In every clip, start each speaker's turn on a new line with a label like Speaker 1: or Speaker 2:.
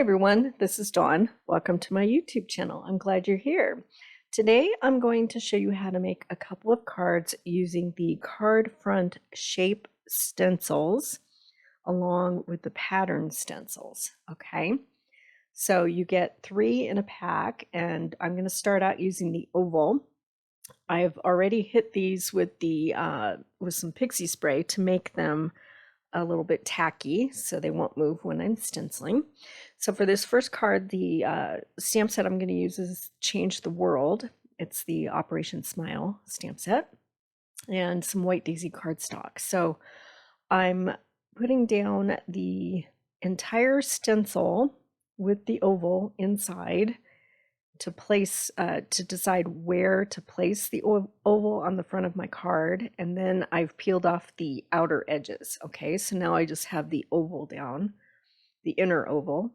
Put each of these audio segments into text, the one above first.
Speaker 1: everyone, this is Dawn. Welcome to my YouTube channel. I'm glad you're here. Today I'm going to show you how to make a couple of cards using the card front shape stencils along with the pattern stencils. Okay, so you get 3 in a pack, and I'm going to start out using the oval. I've already hit these with the with some pixie spray to make them a little bit tacky so they won't move when I'm stenciling. So for this first card, the stamp set I'm going to use is Change the World. It's the Operation Smile stamp set and some white daisy cardstock. So I'm putting down the entire stencil with the oval inside to place to decide where to place the oval on the front of my card, and then I've peeled off the outer edges. Okay, so now I just have the oval down, the inner oval,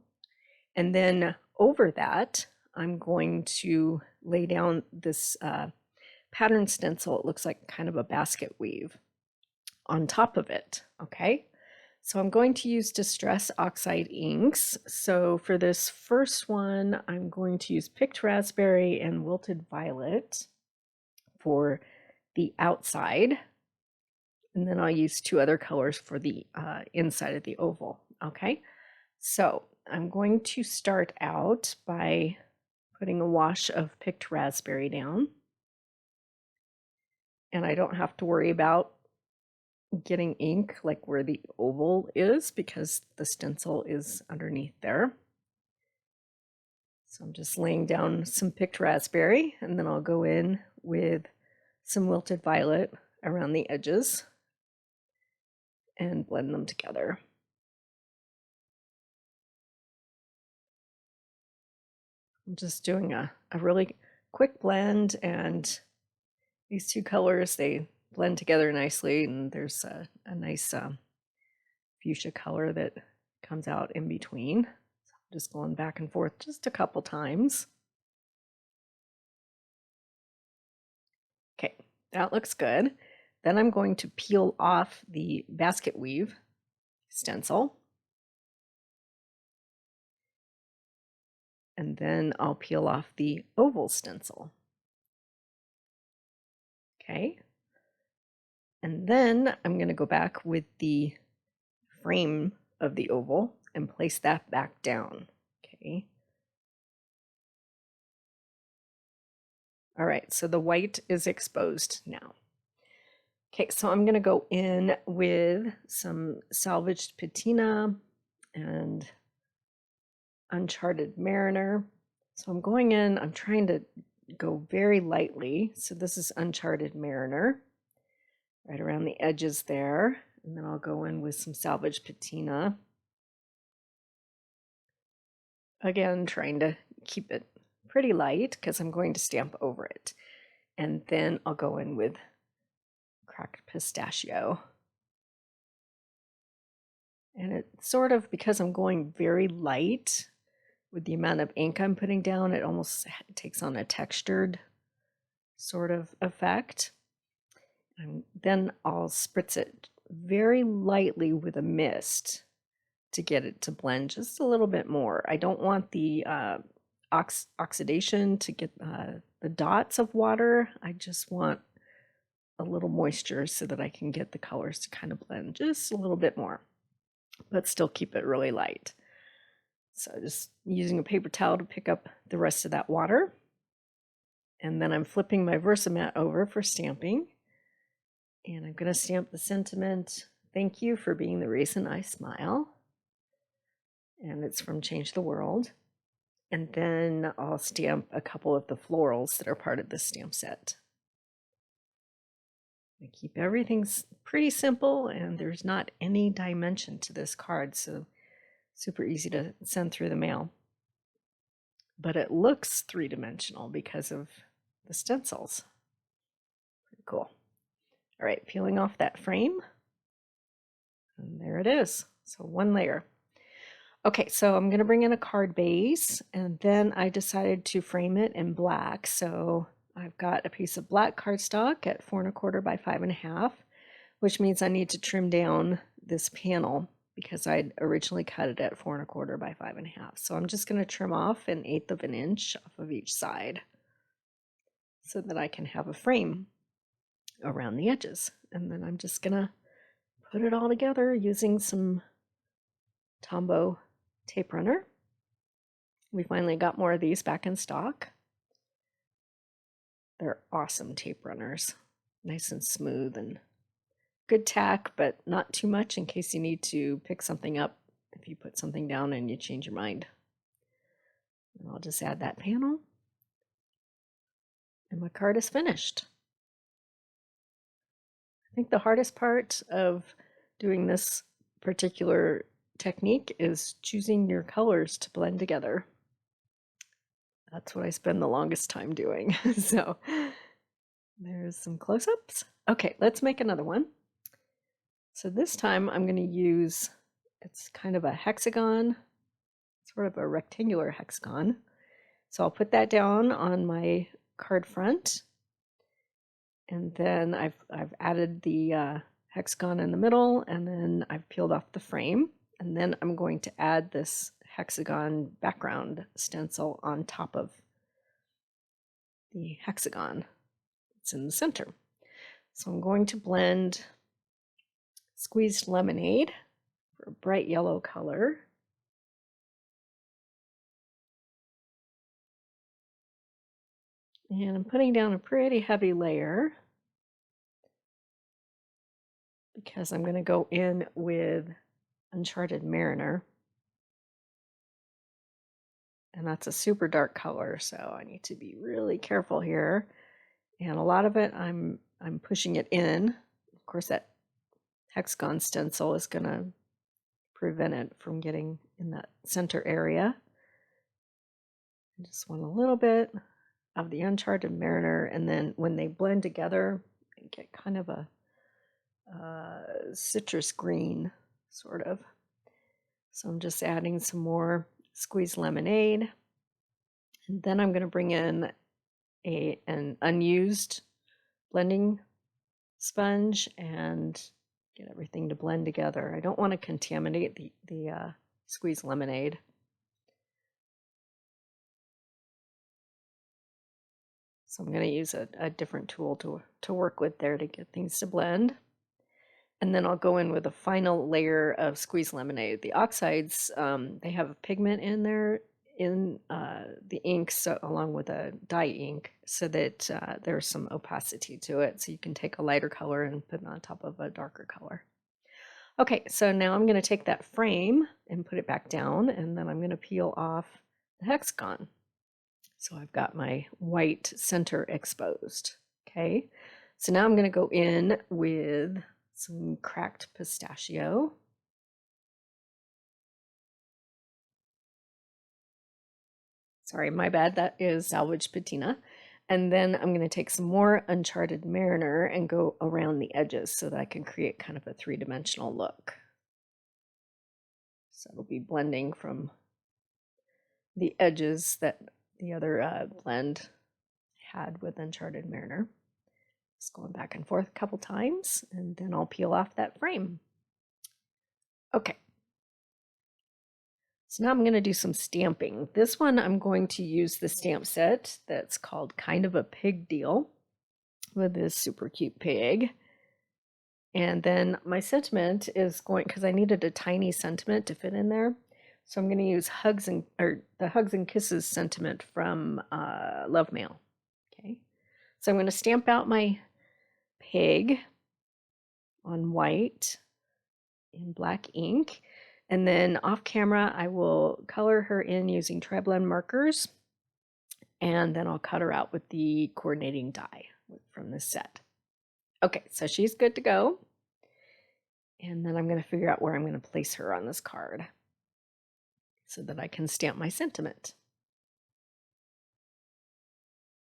Speaker 1: and then over that I'm going to lay down this pattern stencil. It looks like kind of a basket weave on top of it. Okay, so I'm going to use Distress Oxide inks. So for this first one, I'm going to use Picked Raspberry and Wilted Violet for the outside. And then I'll use 2 other colors for the inside of the oval. Okay, so I'm going to start out by putting a wash of Picked Raspberry down. And I don't have to worry about getting ink like where the oval is because the stencil is underneath there. So I'm just laying down some Picked Raspberry, and then I'll go in with some Wilted Violet around the edges and blend them together. I'm just doing a really quick blend, and these 2 colors, they blend together nicely, and there's a nice fuchsia color that comes out in between. So I'm just going back and forth just a couple times. Okay, that looks good. Then I'm going to peel off the basket weave stencil, and then I'll peel off the oval stencil. Okay. And then I'm going to go back with the frame of the oval and place that back down. Okay. All right, so the white is exposed now. Okay, so I'm going to go in with some salvaged patina and Uncharted Mariner. So I'm going in, I'm trying to go very lightly. So this is Uncharted Mariner, right around the edges there. And then I'll go in with some salvage patina. Again, trying to keep it pretty light because I'm going to stamp over it. And then I'll go in with cracked pistachio. And it's sort of, because I'm going very light with the amount of ink I'm putting down, it almost takes on a textured sort of effect. And then I'll spritz it very lightly with a mist to get it to blend just a little bit more. I don't want the oxidation to get the dots of water. I just want a little moisture so that I can get the colors to kind of blend just a little bit more, but still keep it really light. So just using a paper towel to pick up the rest of that water. And then I'm flipping my Versamat over for stamping. And I'm going to stamp the sentiment, "Thank you for being the reason I smile." And it's from Change the World. And then I'll stamp a couple of the florals that are part of this stamp set. I keep everything pretty simple, and there's not any dimension to this card, so super easy to send through the mail. But it looks 3-dimensional because of the stencils. Pretty cool. All right, peeling off that frame. And there it is. So 1 layer. Okay, so I'm going to bring in a card base, and then I decided to frame it in black. So I've got a piece of black cardstock at 4 1/4 by 5 1/2, which means I need to trim down this panel because I'd originally cut it at 4¼ by 5½. So I'm just going to trim off 1/8 of an inch off of each side so that I can have a frame around the edges. And then I'm just going to put it all together using some Tombow tape runner. We finally got more of these back in stock. They're awesome tape runners, nice and smooth and good tack, but not too much in case you need to pick something up if you put something down and you change your mind. And I'll just add that panel, and my card is finished. I think the hardest part of doing this particular technique is choosing your colors to blend together. That's what I spend the longest time doing. So there's some close-ups. Okay, let's make another one. So this time I'm going to use, it's kind of a hexagon, sort of a rectangular hexagon. So I'll put that down on my card front. And then I've added the hexagon in the middle, and then I've peeled off the frame. And then I'm going to add this hexagon background stencil on top of the hexagon. It's in the center. So I'm going to blend squeezed lemonade for a bright yellow color. And I'm putting down a pretty heavy layer because I'm going to go in with Uncharted Mariner. And that's a super dark color, so I need to be really careful here. And a lot of it, I'm pushing it in. Of course, that hexagon stencil is going to prevent it from getting in that center area. I just want a little bit of the Uncharted Mariner, and then when they blend together, you get kind of a citrus green, sort of. So I'm just adding some more squeezed lemonade, and then I'm going to bring in an unused blending sponge and get everything to blend together. I don't want to contaminate the squeezed lemonade. So I'm going to use a different tool to work with there to get things to blend. And then I'll go in with a final layer of squeezed lemonade. The oxides, they have a pigment in there in the ink, so along with a dye ink, so that there's some opacity to it. So you can take a lighter color and put it on top of a darker color. Okay, so now I'm going to take that frame and put it back down, and then I'm going to peel off the hexagon. So I've got my white center exposed. Okay, so now I'm going to go in with some cracked pistachio. Sorry, my bad, that is salvage patina. And then I'm going to take some more Uncharted Mariner and go around the edges so that I can create kind of a three-dimensional look. So it'll be blending from the edges that the other blend had with Uncharted Mariner. Just going back and forth a couple times, and then I'll peel off that frame. Okay. So now I'm going to do some stamping. This one I'm going to use the stamp set that's called Kind of a Pig Deal with this super cute pig. And then my sentiment is going, because I needed a tiny sentiment to fit in there. So I'm going to use the Hugs and Kisses sentiment from Love Mail. Okay. So I'm going to stamp out my pig on white in black ink. And then off camera, I will color her in using tri-blend markers. And then I'll cut her out with the coordinating die from this set. Okay, so she's good to go. And then I'm going to figure out where I'm going to place her on this card so that I can stamp my sentiment.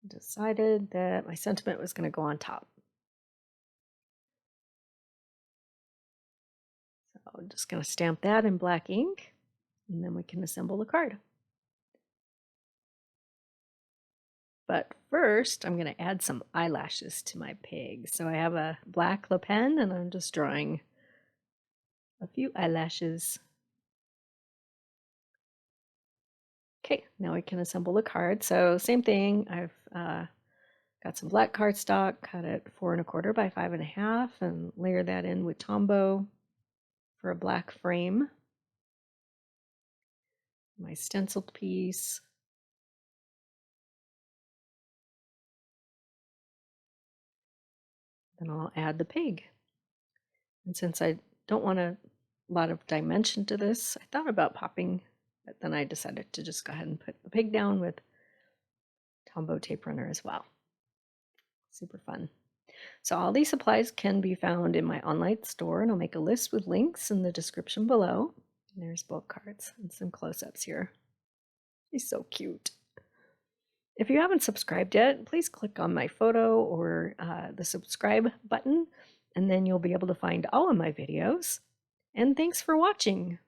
Speaker 1: Decided that my sentiment was going to go on top. So I'm just going to stamp that in black ink, and then we can assemble the card. But first, I'm going to add some eyelashes to my pig. So I have a black Le Pen, and I'm just drawing a few eyelashes. Okay, now we can assemble the card. So same thing, I've got some black cardstock, cut it 4 1/4 by 5 1/2, and layer that in with Tombow for a black frame. My stenciled piece. Then I'll add the pig. And since I don't want a lot of dimension to this, I thought about popping, but then I decided to just go ahead and put the pig down with Tombow tape runner as well. Super fun. So all these supplies can be found in my online store, and I'll make a list with links in the description below. And there's both cards and some close-ups here. He's so cute. If you haven't subscribed yet, please click on my photo or the subscribe button, and then you'll be able to find all of my videos. And thanks for watching.